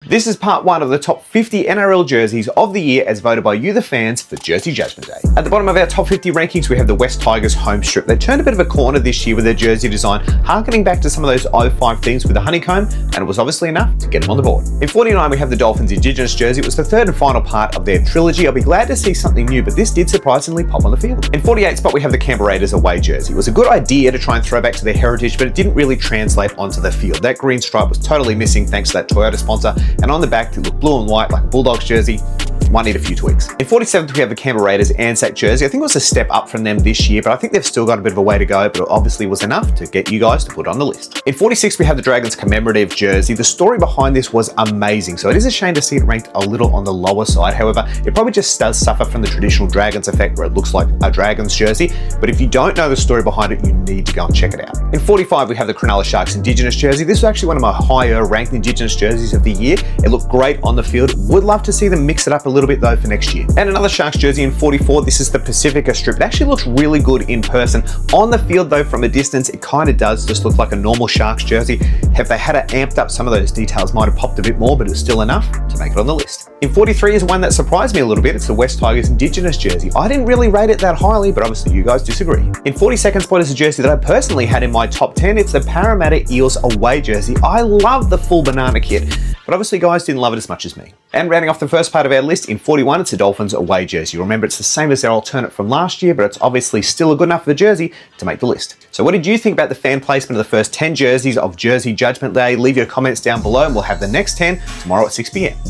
This is part one of the top 50 NRL jerseys of the year as voted by you, the fans, for Jersey Judgement Day. At the bottom of our top 50 rankings, we have the West Tigers home strip. They turned a bit of a corner this year with their jersey design, harkening back to some of those 05 themes with the honeycomb, and it was obviously enough to get them on the board. In 49, we have the Dolphins Indigenous jersey. It was the third and final part of their trilogy. I'll be glad to see something new, but this did surprisingly pop on the field. In 48 spot, we have the Canberra Raiders away jersey. It was a good idea to try and throw back to their heritage, but it didn't really translate onto the field. That green stripe was totally missing thanks to that Toyota sponsor, and on the back, it looked blue and white like a Bulldogs jersey. Might need a few tweaks. In 47th, we have the Canberra Raiders Anzac jersey. I think it was a step up from them this year, but I think they've still got a bit of a way to go, but it obviously was enough to get you guys to put it on the list. In 46, we have the Dragons commemorative jersey. The story behind this was amazing, so it is a shame to see it ranked a little on the lower side. However, it probably just does suffer from the traditional Dragons effect where it looks like a Dragons jersey, but if you don't know the story behind it, you need to go and check it out. In 45, we have the Cronulla Sharks Indigenous jersey. This is actually one of my higher ranked Indigenous jerseys of the year. It looked great on the field. Would love to see them mix it up a little bit though for next year. And another Sharks jersey in 44, this is the Pacifica strip. It actually looks really good in person. On the field though, from a distance, it kind of does just look like a normal Sharks jersey. If they had it amped up, some of those details might have popped a bit more, but it's still enough to make it on the list. In 43 is one that surprised me a little bit. It's the West Tigers Indigenous jersey. I didn't really rate it that highly, but obviously you guys disagree. In 42nd spot is a jersey that I personally had in my top 10. It's the Parramatta Eels away jersey. I love the full banana kit, but obviously guys didn't love it as much as me. And rounding off the first part of our list, in 41, it's the Dolphins away jersey. Remember, it's the same as their alternate from last year, but it's obviously still a good enough for the jersey to make the list. So what did you think about the fan placement of the first 10 jerseys of Jersey Judgement Day? Leave your comments down below and we'll have the next 10 tomorrow at 6 p.m.